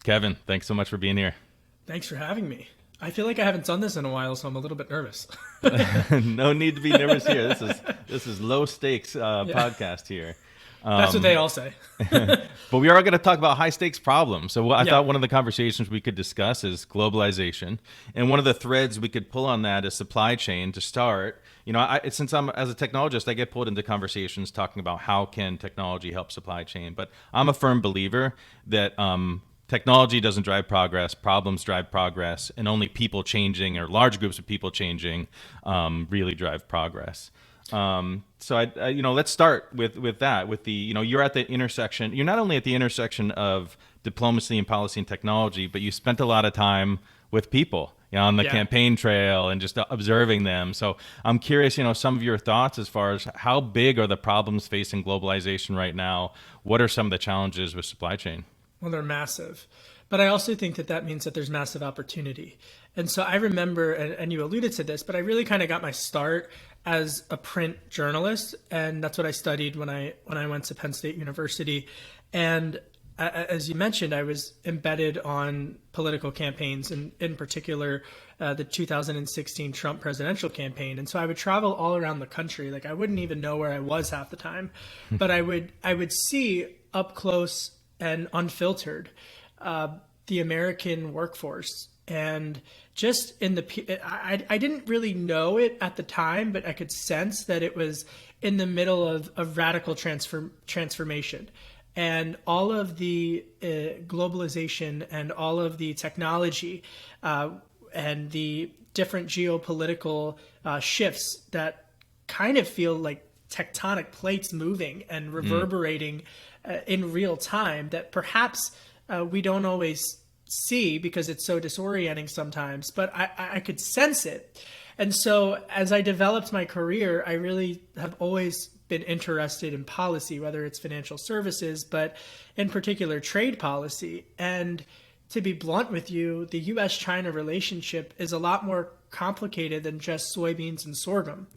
Kevin, thanks so much for being here. Thanks for having me. I feel like I haven't done this in a while, so I'm a little bit nervous. No need to be nervous here. This is low stakes Yeah, podcast here. that's what they all say. But we are going to talk about high stakes problems. So I Yeah, thought one of the conversations we could discuss is globalization, and one of the threads we could pull on that is supply chain to start. Since I'm as a technologist, I get pulled into conversations talking about how can technology help supply chain. But I'm a firm believer that technology doesn't drive progress, problems drive progress, and only people changing or large groups of people changing really drive progress. Let's start with that. With you're at the intersection. You're not only at the intersection of diplomacy and policy and technology, but you spent a lot of time with people, on the yeah. campaign trail and just observing them. So I'm curious, some of your thoughts as far as how big are the problems facing globalization right now? What are some of the challenges with supply chain? Well, they're massive. But I also think that means that there's massive opportunity. And so I remember, and you alluded to this, but I really kind of got my start as a print journalist. And that's what I studied when I went to Penn State University. And as you mentioned, I was embedded on political campaigns, and in particular, the 2016 Trump presidential campaign. And so I would travel all around the country. Like I wouldn't even know where I was half the time, but I would see up close and unfiltered the American workforce. And just I didn't really know it at the time, but I could sense that it was in the middle of radical transformation. And all of the globalization and all of the technology and the different geopolitical shifts that kind of feel like tectonic plates moving and reverberating in real time that perhaps we don't always see because it's so disorienting sometimes, but I could sense it. And so as I developed my career, I really have always been interested in policy, whether it's financial services, but in particular trade policy. And to be blunt with you, the US-China relationship is a lot more complicated than just soybeans and sorghum.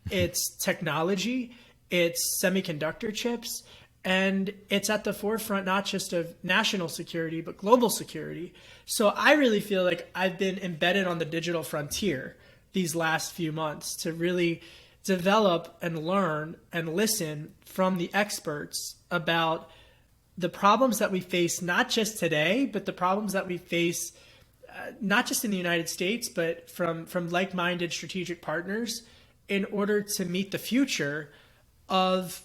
It's technology, it's semiconductor chips, and it's at the forefront not just of national security, but global security. So I really feel like I've been embedded on the digital frontier these last few months to really develop and learn and listen from the experts about the problems that we face, not just today, but the problems that we face not just in the United States, but from like-minded strategic partners in order to meet the future of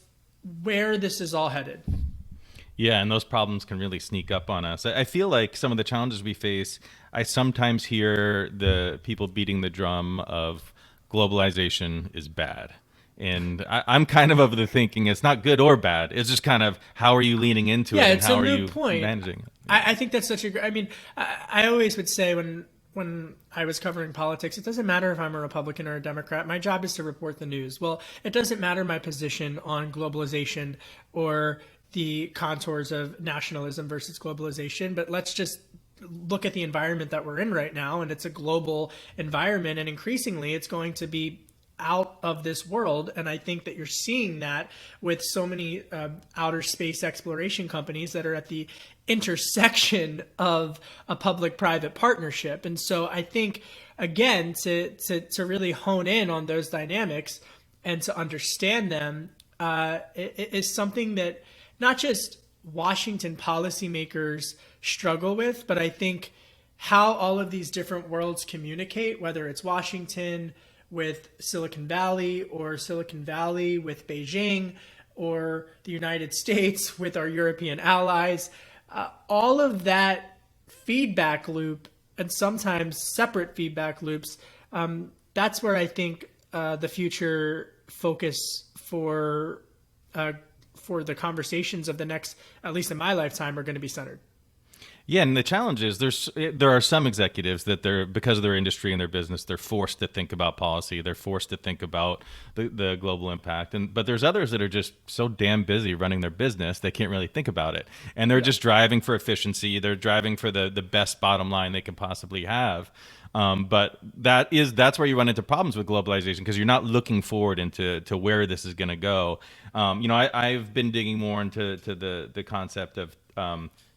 where this is all headed. Yeah, and those problems can really sneak up on us. I feel like some of the challenges we face, I sometimes hear the people beating the drum of globalization is bad. And I'm kind of the thinking it's not good or bad. It's just kind of how are you leaning into it and It's how a are moot you point. managing it? I think that's such a great. I mean, I always would say when I was covering politics, it doesn't matter if I'm a Republican or a Democrat. My job is to report the news. Well, it doesn't matter my position on globalization or the contours of nationalism versus globalization, but let's just look at the environment that we're in right now, and it's a global environment, and increasingly it's going to be out of this world. And I think that you're seeing that with so many outer space exploration companies that are at the intersection of a public-private partnership. And so I think, again, to really hone in on those dynamics and to understand them is something that not just Washington policymakers struggle with, but I think how all of these different worlds communicate, whether it's Washington with Silicon Valley or Silicon Valley with Beijing or the United States with our European allies, all of that feedback loop and sometimes separate feedback loops, that's where I think the future focus for the conversations of the next, at least in my lifetime, are going to be centered. Yeah, and the challenge is there are some executives that they're, because of their industry and their business, they're forced to think about policy. They're forced to think about the global impact. But there's others that are just so damn busy running their business, they can't really think about it. And they're just driving for efficiency. They're driving for the best bottom line they can possibly have. But that's where you run into problems with globalization, because you're not looking forward into where this is going to go. I've been digging more into the concept of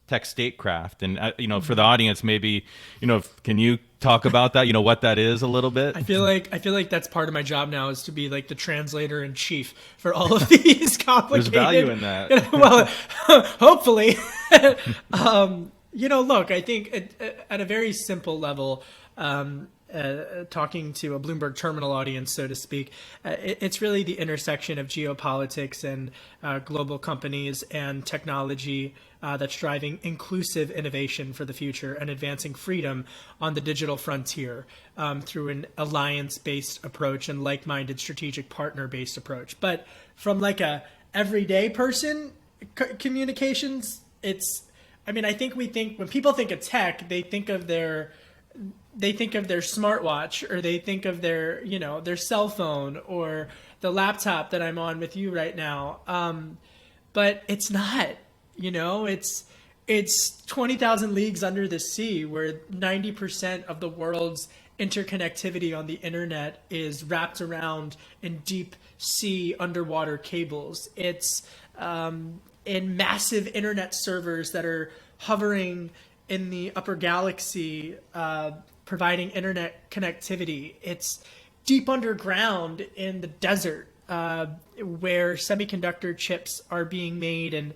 tech statecraft. And, for the audience, maybe, can you talk about that, what that is a little bit? I feel like that's part of my job now, is to be like the translator in chief for all of these complicated. There's value in that. Well, hopefully. Look, I think at a very simple level, talking to a Bloomberg terminal audience, so to speak, it's really the intersection of geopolitics and global companies and technology that's driving inclusive innovation for the future and advancing freedom on the digital frontier through an alliance-based approach and like-minded strategic partner-based approach. But from like a everyday person communications, I think when people think of tech, they think of their smartwatch, or they think of their cell phone, or the laptop that I'm on with you right now. But it's not, it's 20,000 leagues under the sea, where 90% of the world's interconnectivity on the internet is wrapped around in deep sea underwater cables. It's in massive internet servers that are hovering in the upper galaxy, providing internet connectivity. It's deep underground in the desert, where semiconductor chips are being made, and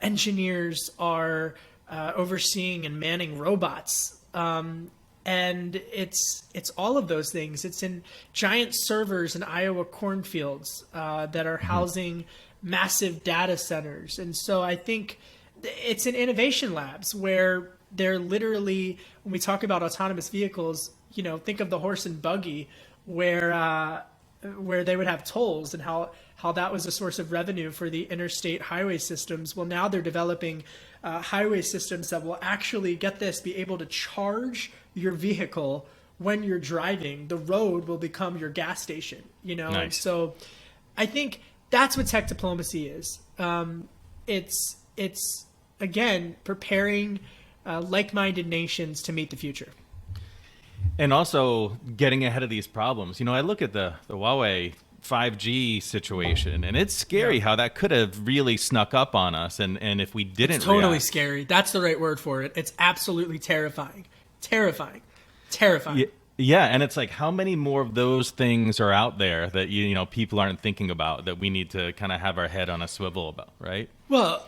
engineers are overseeing and manning robots. And it's all of those things. It's in giant servers in Iowa cornfields that are housing massive data centers. And so I think it's in innovation labs where they're literally, when we talk about autonomous vehicles, think of the horse and buggy, where they would have tolls, and how that was a source of revenue for the interstate highway systems. Well, now they're developing highway systems that will actually, get this, be able to charge your vehicle when you're driving. The road will become your gas station, Nice. And so I think that's what tech diplomacy is. It's again, preparing like-minded nations to meet the future. And also getting ahead of these problems. I look at the Huawei 5G situation, and it's scary how that could have really snuck up on us. And if we didn't It's totally react. scary. That's the right word for it. It's absolutely terrifying. Terrifying. Yeah, and it's like, how many more of those things are out there that people aren't thinking about, that we need to kind of have our head on a swivel about, right? Well,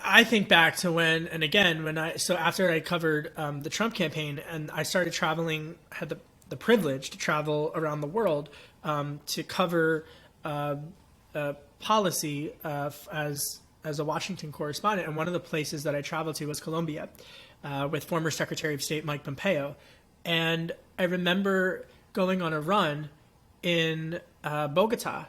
I think back to after I covered the Trump campaign, and I started traveling, had the privilege to travel around the world to cover policy as a Washington correspondent. And one of the places that I traveled to was Colombia with former Secretary of State Mike Pompeo. And I remember going on a run in Bogota,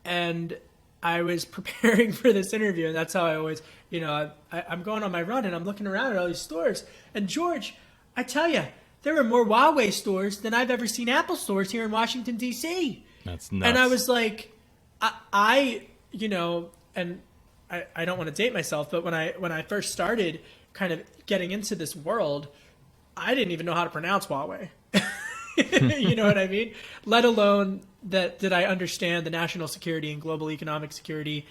and I was preparing for this interview, and that's how I always, I'm going on my run, and I'm looking around at all these stores. And George, I tell you, there are more Huawei stores than I've ever seen Apple stores here in Washington, D.C. That's nuts. And I was like, I don't want to date myself, but when I first started kind of getting into this world, I didn't even know how to pronounce Huawei. You know what I mean? Let alone did I understand the national security and global economic security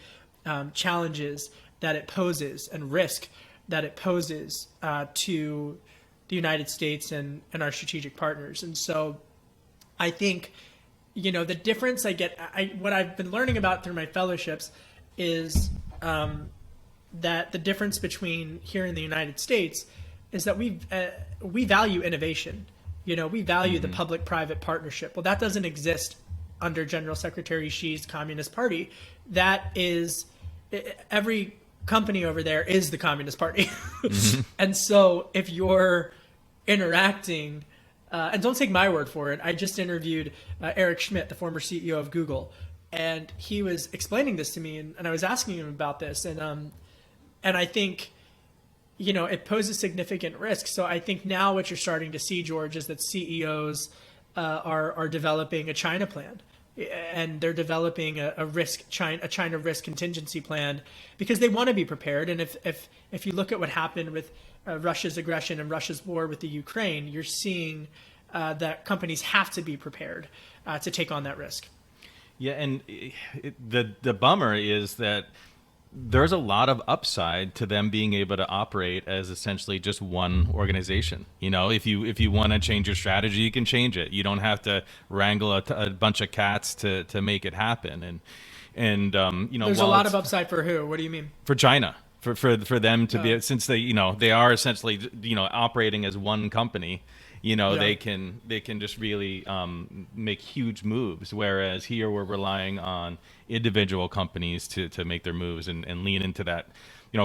challenges that it poses, and risk that it poses to the United States and our strategic partners. And so I think, the difference what I've been learning about through my fellowships is that the difference between here in the United States is that we value innovation. We value the public-private partnership. Well, that doesn't exist under General Secretary Xi's Communist Party. That is, every company over there is the Communist Party. And so if you're interacting, and don't take my word for it, I just interviewed Eric Schmidt, the former CEO of Google, and he was explaining this to me, and I was asking him about this, and I think, it poses significant risk. So I think now what you're starting to see, George, is that CEOs are developing a China plan, and they're developing a China risk contingency plan, because they want to be prepared. And if you look at what happened with Russia's aggression and Russia's war with the Ukraine, you're seeing that companies have to be prepared to take on that risk. Yeah, and the bummer is that there's a lot of upside to them being able to operate as essentially just one organization. If you want to change your strategy, you can change it. You don't have to wrangle a bunch of cats to make it happen. And There's a while lot it's of upside for who? What do you mean? for China, for them to be, Oh, since they are essentially operating as one company. yeah. They can just really make huge moves, whereas here we're relying on individual companies to make their moves and lean into that.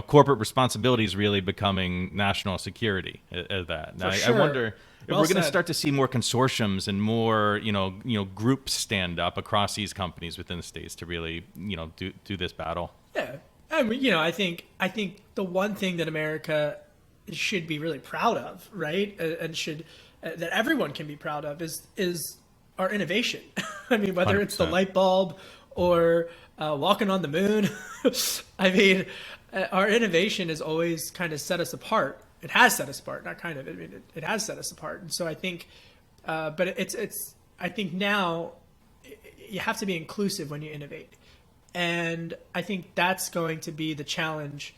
Corporate responsibility is really becoming national security as that. And For I sure. wonder if Well we're going to said. start to see more consortiums and more groups stand up across these companies within the states to really do this battle. Yeah. And I think the one thing that America should be really proud of, right? And should that everyone can be proud of is our innovation. I mean, whether it's the 100%. light bulb or walking on the moon. I mean, our innovation has always kind of set us apart. It has set us apart, not kind of. I mean, it has set us apart. And so I think, but it's. I think now you have to be inclusive when you innovate. And I think that's going to be the challenge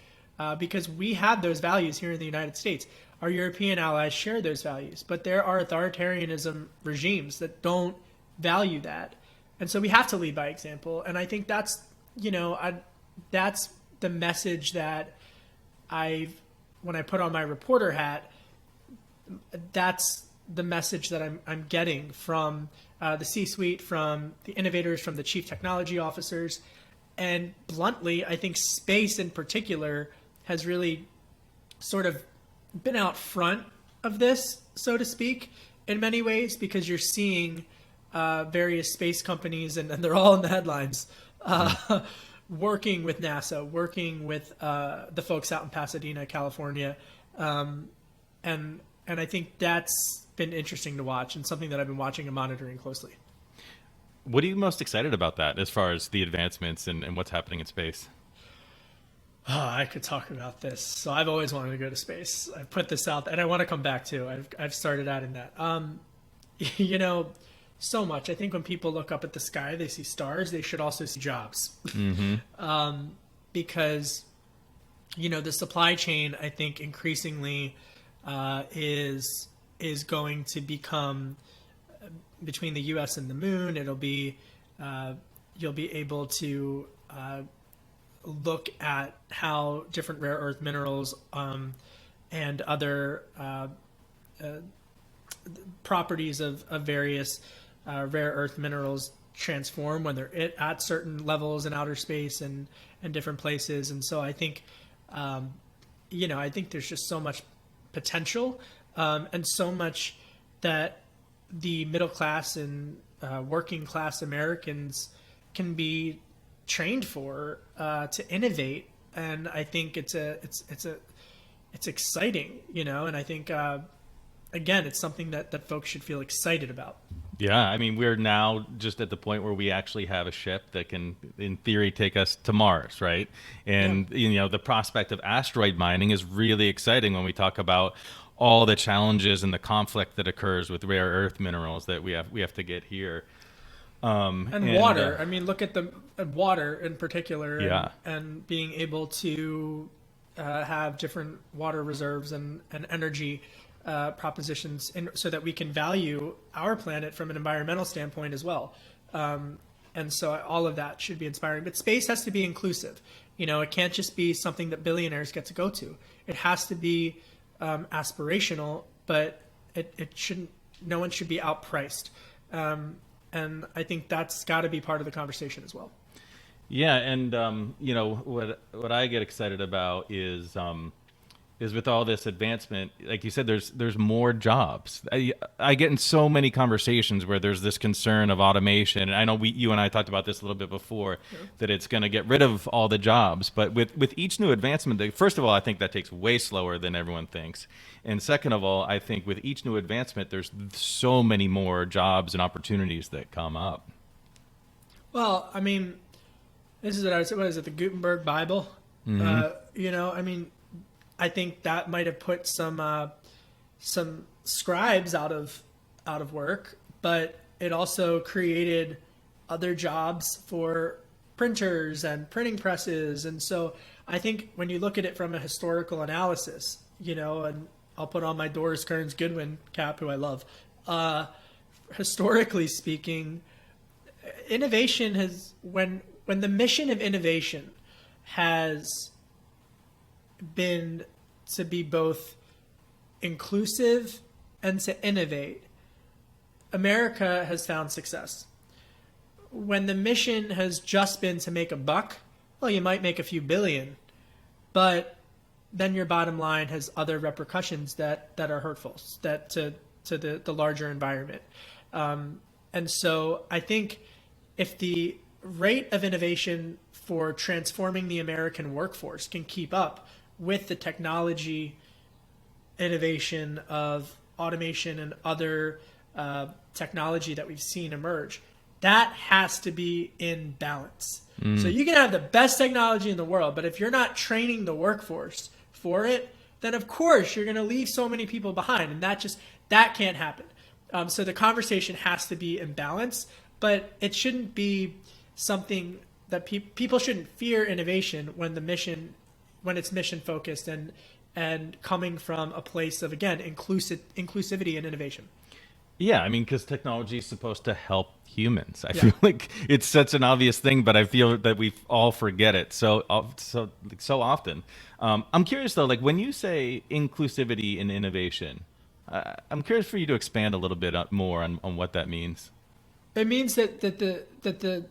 because we have those values here in the United States. Our European allies share those values, but there are authoritarianism regimes that don't value that. And so we have to lead by example. And I think that's the message that when I put on my reporter hat, that's the message that I'm getting from the C-suite, from the innovators, from the chief technology officers. And bluntly, I think space in particular has really sort of been out front of this, so to speak, in many ways, because you're seeing various space companies, and they're all in the headlines, working with NASA, working with the folks out in Pasadena, California. And I think that's been interesting to watch and something that I've been watching and monitoring closely. What are you most excited about that as far as the advancements and what's happening in space? Oh, I could talk about this. So I've always wanted to go to space. I put this out, and I want to come back to. I've started out in that. You know, so much. I think when people look up at the sky, they see stars. They should also see jobs, because the supply chain, I think, increasingly is going to become between the U.S. and the moon. It'll be you'll be able to look at how different rare earth minerals and other properties of various rare earth minerals transform when they're at certain levels in outer space and different places. And so I think, I think there's just so much potential and so much that the middle class and working class Americans can be trained for to innovate. And I think it's exciting, and I think again, it's something that folks should feel excited about. Yeah, I mean, we're now just at the point where we actually have a ship that can, in theory, take us to Mars, right? And, the prospect of asteroid mining is really exciting when we talk about all the challenges and the conflict that occurs with rare earth minerals that we have to get here. And water. I mean, look at the water in particular, Yeah. and being able to have different water reserves and energy propositions, so that we can value our planet from an environmental standpoint as well. And so all of that should be inspiring. But space has to be inclusive. It can't just be something that billionaires get to go to. It has to be aspirational, but it shouldn't. No one should be outpriced. And I think that's got to be part of the conversation as well. Yeah, and what I get excited about is with all this advancement, like you said, there's more jobs. I get in so many conversations where there's this concern of automation. And I know you and I talked about this a little bit before, that it's going to get rid of all the jobs. But with each new advancement, first of all, I think that takes way slower than everyone thinks. And second of all, I think with each new advancement, there's so many more jobs and opportunities that come up. Well, I mean, this is what I was. What is it? The Gutenberg Bible. I mean, I think that might have put some scribes out of work, but it also created other jobs for printers and printing presses. And so I think when you look at it from a historical analysis, and I'll put on my Doris Kearns Goodwin cap, who I love, historically speaking, innovation has, when the mission of innovation has been to be both inclusive and to innovate, America has found success. When the mission has just been to make a buck, well, you might make a few billion, but then your bottom line has other repercussions that are hurtful to the larger environment. And so I think if the rate of innovation for transforming the American workforce can keep up with the technology innovation of automation and other technology that we've seen emerge, that has to be in balance. So you can have the best technology in the world, but if you're not training the workforce for it, then of course you're going to leave so many people behind, and that can't happen. So the conversation has to be in balance, but it shouldn't be something that people shouldn't fear innovation when it's mission focused and coming from a place of, again, inclusivity and innovation. Yeah, I mean, because technology is supposed to help humans. I feel like it's such an obvious thing, but I feel that we all forget it so often. I'm curious though, like when you say inclusivity and innovation, I'm curious for you to expand a little bit more on what that means. It means that the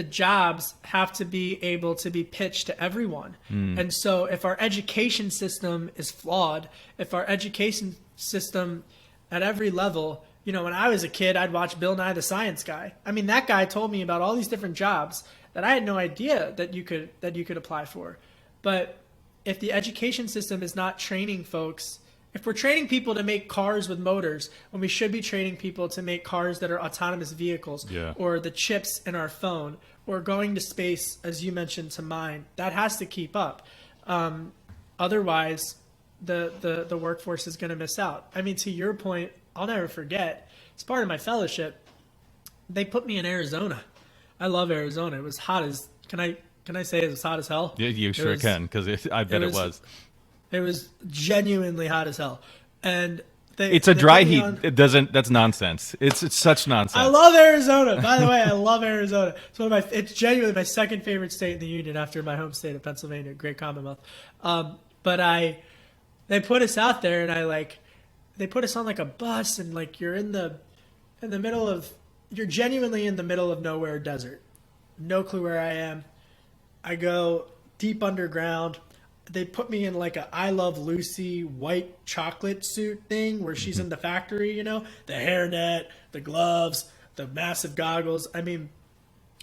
jobs have to be able to be pitched to everyone. And so if our education system is flawed, if our education system at every level, when I was a kid, I'd watch Bill Nye the Science Guy. I mean, that guy told me about all these different jobs that I had no idea that you could apply for. But if the education system is not training folks, if we're training people to make cars with motors when we should be training people to make cars that are autonomous vehicles, or the chips in our phone, or going to space, as you mentioned, to mine, that has to keep up. Otherwise, the workforce is going to miss out. I mean, to your point, I'll never forget, as part of my fellowship, they put me in Arizona. I love Arizona. It was hot as, can I say it was hot as hell? Yeah, you sure can, because I bet it was. It was genuinely hot as hell. And it's a dry heat. That's nonsense. It's such nonsense. I love Arizona. By the way, I love Arizona. It's genuinely my second favorite state in the union after my home state of Pennsylvania, great Commonwealth. But they put us out there, and they put us on like a bus, and like you're you're genuinely in the middle of nowhere desert. No clue where I am. I go deep underground. They put me in like a I Love Lucy white chocolate suit thing where she's in the factory, the hairnet, the gloves, the massive goggles. I mean,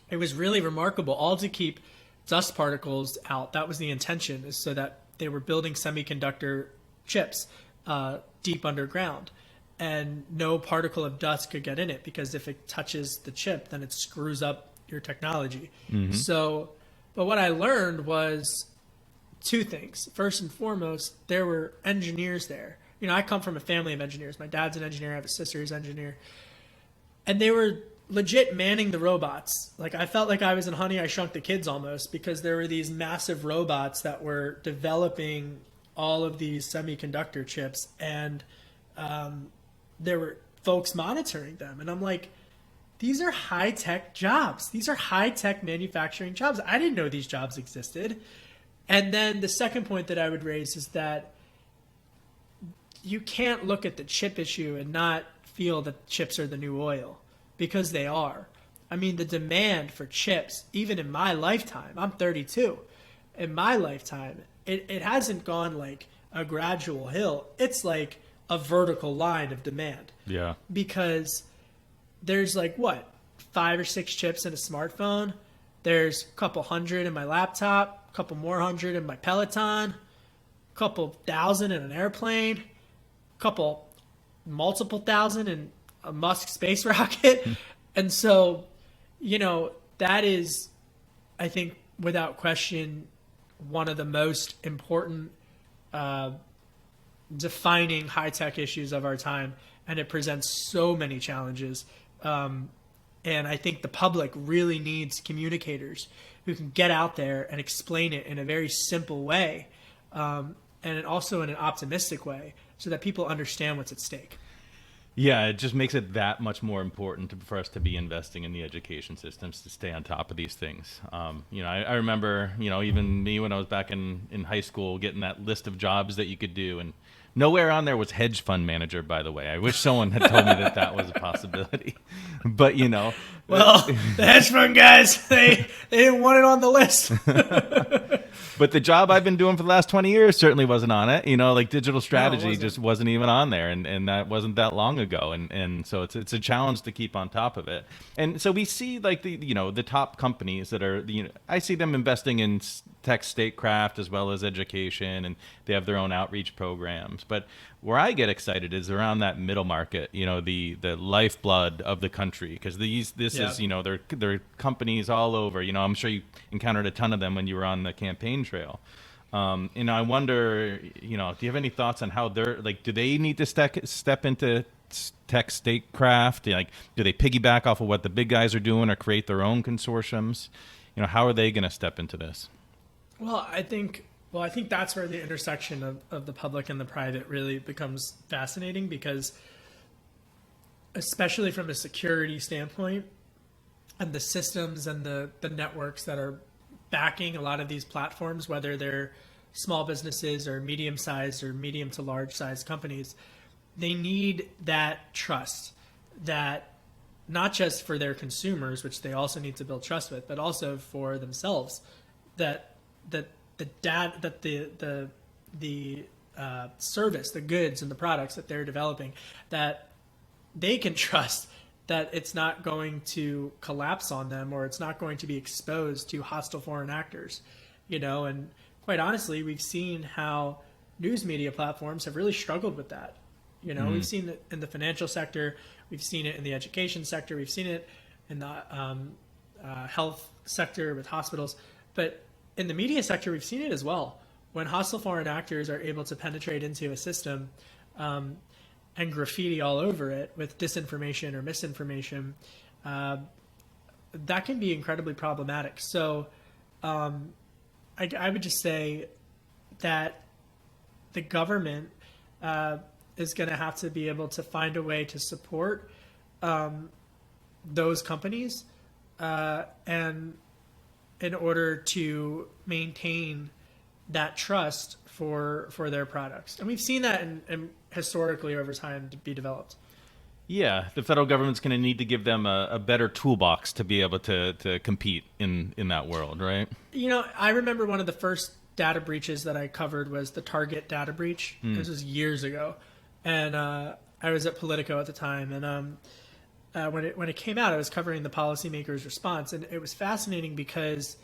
it was really remarkable, all to keep dust particles out. That was the intention, is so that they were building semiconductor chips deep underground, and no particle of dust could get in it, because if it touches the chip, then it screws up your technology. So, but what I learned was two things. First and foremost, there were engineers there. I come from a family of engineers. My dad's an engineer. I have a sister who's an engineer. And they were legit manning the robots. Like, I felt like I was in Honey, I Shrunk the Kids almost, because there were these massive robots that were developing all of these semiconductor chips, and there were folks monitoring them. And I'm like, these are high-tech jobs. These are high-tech manufacturing jobs. I didn't know these jobs existed. And then the second point that I would raise is that you can't look at the chip issue and not feel that chips are the new oil, because they are. I mean, the demand for chips, even in my lifetime, I'm 32, in my lifetime, it hasn't gone like a gradual hill. It's like a vertical line of demand. Yeah. Because there's like, 5 or 6 chips in a smartphone. There's a couple hundred in my laptop, a couple more hundred in my Peloton, a couple thousand in an airplane, multiple thousand in a Musk space rocket. And so, that is, I think, without question, one of the most important defining high-tech issues of our time. And it presents so many challenges. And I think the public really needs communicators who can get out there and explain it in a very simple way, and also in an optimistic way, so that people understand what's at stake. Yeah, it just makes it that much more important for us to be investing in the education systems to stay on top of these things. I remember, even me when I was back in high school, getting that list of jobs that you could do, and nowhere on there was hedge fund manager, by the way. I wish someone had told me that was a possibility. But, Well, the hedge fund guys, they didn't want it on the list. but the job I've been doing for the last 20 years certainly wasn't on it. Like digital strategy wasn't. just wasn't even on there. And that wasn't that long ago. And so it's a challenge to keep on top of it. And so we see like the top companies that are, I see them investing in tech statecraft as well as education, and they have their own outreach programs. But where I get excited is around that middle market, the lifeblood of the country, because this is, they're companies all over. I'm sure you encountered a ton of them when you were on the campaign trail. I wonder, do you have any thoughts on how they're like? Do they need to step into tech statecraft? Like, do they piggyback off of what the big guys are doing, or create their own consortiums? How are they going to step into this? Well, I think that's where the intersection of the public and the private really becomes fascinating, because especially from a security standpoint, and the systems and the networks that are backing a lot of these platforms, whether they're small businesses or medium-sized or medium to large-sized companies, they need that trust, that not just for their consumers, which they also need to build trust with, but also for themselves, that the service, the goods and the products that they're developing, that they can trust that it's not going to collapse on them, or it's not going to be exposed to hostile foreign actors, and quite honestly, we've seen how news media platforms have really struggled with that. We've seen it in the financial sector, we've seen it in the education sector, we've seen it in the health sector with hospitals, but in the media sector, we've seen it as well. When hostile foreign actors are able to penetrate into a system and graffiti all over it with disinformation or misinformation, that can be incredibly problematic. So I would just say that the government is going to have to be able to find a way to support those companies and in order to maintain that trust for their products. And we've seen that in historically over time to be developed. Yeah, the federal government's going to need to give them a better toolbox to be able to compete in that world, right? I remember one of the first data breaches that I covered was the Target data breach. This was years ago. And I was at Politico at the time. And when it came out, I was covering the policymakers' response. And it was fascinating because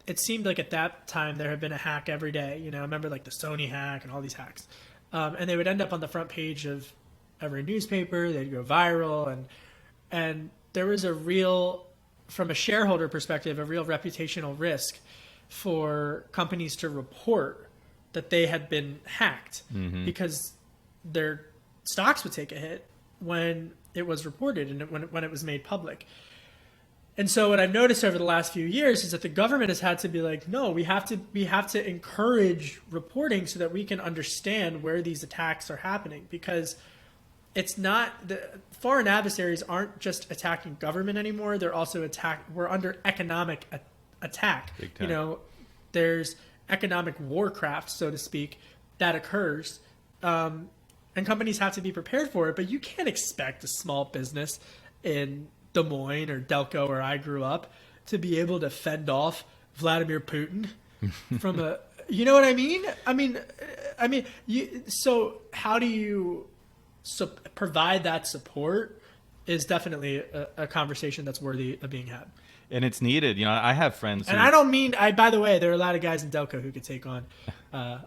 it seemed like at that time there had been a hack every day. I remember like the Sony hack and all these hacks. And they would end up on the front page of every newspaper. They'd go viral. And there was from a shareholder perspective, a real reputational risk for companies to report that they had been hacked, because their stocks would take a hit when it was reported and when it was made public. And so what I've noticed over the last few years is that the government has had to be like, no, we have to encourage reporting so that we can understand where these attacks are happening, because it's not the foreign adversaries aren't just attacking government anymore. They're also we're under economic attack. There's economic warcraft, so to speak, that occurs. And companies have to be prepared for it, but you can't expect a small business in Des Moines or Delco, where I grew up, to be able to fend off Vladimir Putin from a, you know what I mean? So how do you provide that support is definitely a conversation that's worthy of being had. And it's needed. I have friends. And I don't mean, by the way, there are a lot of guys in Delco who could take on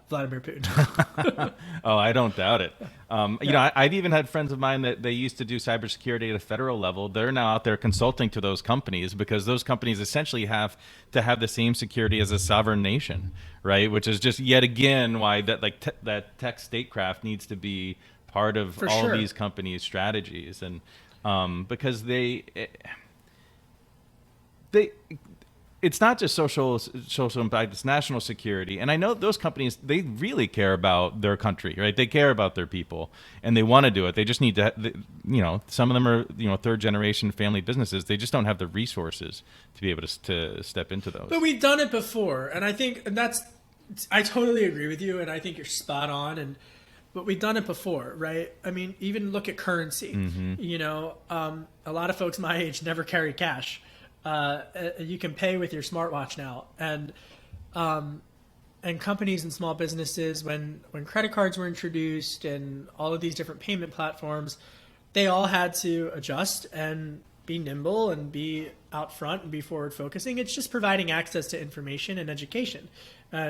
Vladimir Putin. Oh, I don't doubt it. I've even had friends of mine that they used to do cybersecurity at a federal level. They're now out there consulting to those companies, because those companies essentially have to have the same security as a sovereign nation, right? Which is just yet again why that tech statecraft needs to be part of all of these companies' strategies, and because they it's not just social impact, it's national security. And I know those companies, they really care about their country, right? They care about their people and they want to do it. They just need to, some of them are, third generation family businesses. They just don't have the resources to be able to step into those. But we've done it before. And I think I totally agree with you. And I think you're spot on. But we've done it before, right? I mean, even look at currency. A lot of folks my age never carry cash. You can pay with your smartwatch now, and companies and small businesses, when credit cards were introduced and all of these different payment platforms, they all had to adjust and be nimble and be out front and be forward focusing. It's just providing access to information and education.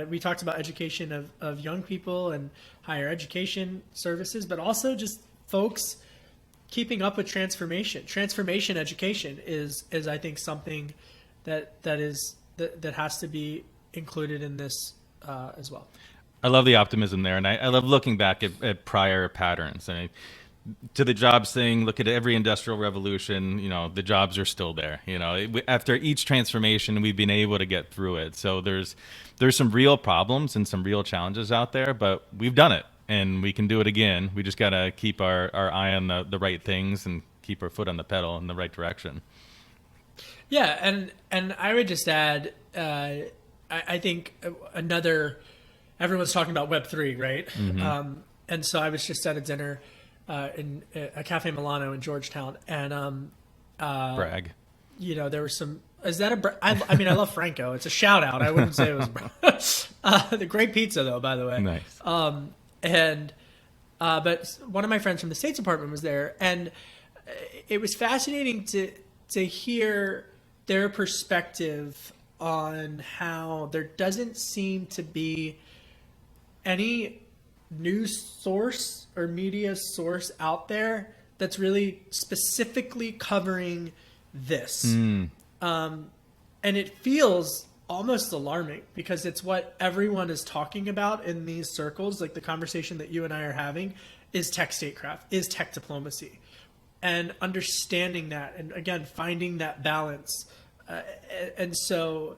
We talked about education of young people and higher education services, but also just folks keeping up with transformation education is I think something that has to be included in this as well. I love the optimism there, and I love looking back at prior patterns. I mean, to the jobs thing, look at every industrial revolution. The jobs are still there. After each transformation, we've been able to get through it. So there's some real problems and some real challenges out there, but we've done it. And we can do it again. We just got to keep our eye on the right things and keep our foot on the pedal in the right direction. Yeah, and I would just add, I think everyone's talking about Web3, right? Mm-hmm. And so I was just at a dinner in a Cafe Milano in Georgetown, and brag. There was some. Is that I mean, I love Franco. It's a shout out. I wouldn't say it was the great pizza though, by the way. Nice. But one of my friends from the State Department was there, and it was fascinating to hear their perspective on how there doesn't seem to be any news source or media source out there that's really specifically covering this. And it feels almost alarming because it's what everyone is talking about in these circles. Like the conversation that you and I are having is tech statecraft, is tech diplomacy, and understanding that, and again, finding that balance. And so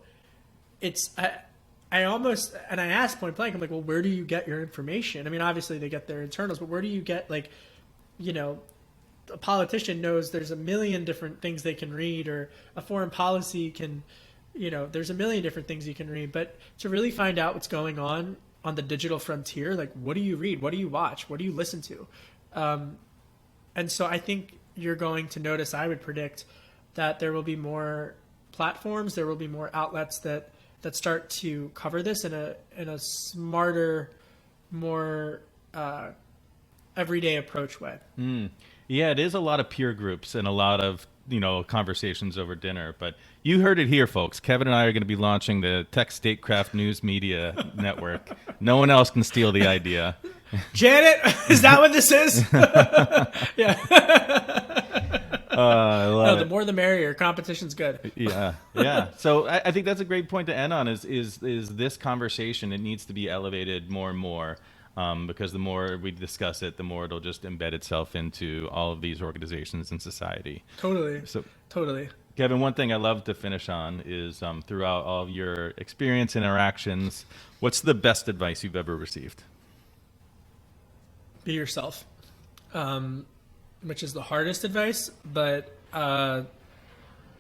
I almost, and I asked point blank, I'm like, well, where do you get your information? I mean, obviously they get their internals, but where do you get, a politician knows there's a million different things they can read, or a foreign policy can, there's a million different things you can read. But to really find out what's going on the digital frontier, like, what do you read? What do you watch? What do you listen to? And so I think you're going to notice, I would predict, that there will be more platforms, there will be more outlets that start to cover this in a smarter, more everyday approach way. Yeah, it is a lot of peer groups and a lot of conversations over dinner. But you heard it here, folks. Kevin and I are going to be launching the Tech Statecraft News Media Network. No one else can steal the idea. Janet, is that what this is? Yeah. I love the more the merrier. Competition's good. Yeah. So I think that's a great point to end on. Is this conversation? It needs to be elevated more and more. Because the more we discuss it, the more it'll just embed itself into all of these organizations and society. Totally. So, totally. Kevin, one thing I love to finish on is throughout all of your experience, interactions, what's the best advice you've ever received? Be yourself, which is the hardest advice, but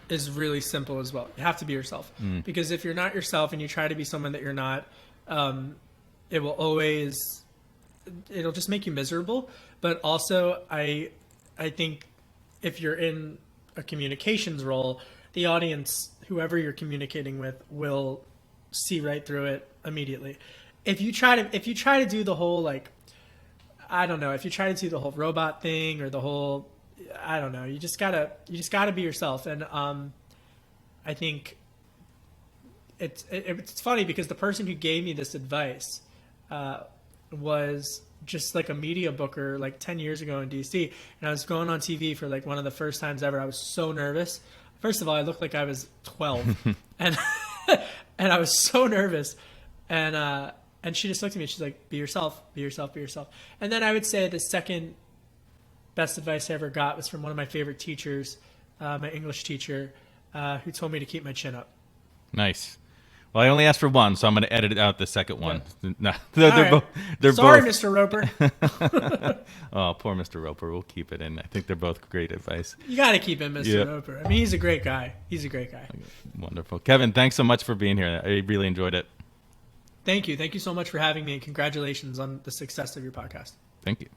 is really simple as well. You have to be yourself. Because if you're not yourself and you try to be someone that you're not, it'll just make you miserable. But also, I think if you're in a communications role, the audience, whoever you're communicating with, will see right through it immediately. If you try to do the whole, if you try to do the whole robot thing or the whole, you just gotta be yourself. And I think it's funny because the person who gave me this advice was just like a media booker 10 years ago in DC, and I was going on TV for one of the first times ever. I was so nervous. First of all, I looked like I was 12 and I was so nervous, and she just looked at me and she's like, be yourself, be yourself, be yourself. And then I would say the second best advice I ever got was from one of my favorite teachers, my English teacher, who told me to keep my chin up. Nice. Well, I only asked for one, so I'm going to edit out the second one. Yeah. No, Right. they're Sorry, both. Mr. Roper. Oh, poor Mr. Roper. We'll keep it in. I think they're both great advice. You got to keep him, Mr. Yeah. Roper. I mean, he's a great guy. He's a great guy. Wonderful. Kevin, thanks so much for being here. I really enjoyed it. Thank you. Thank you so much for having me, and congratulations on the success of your podcast. Thank you.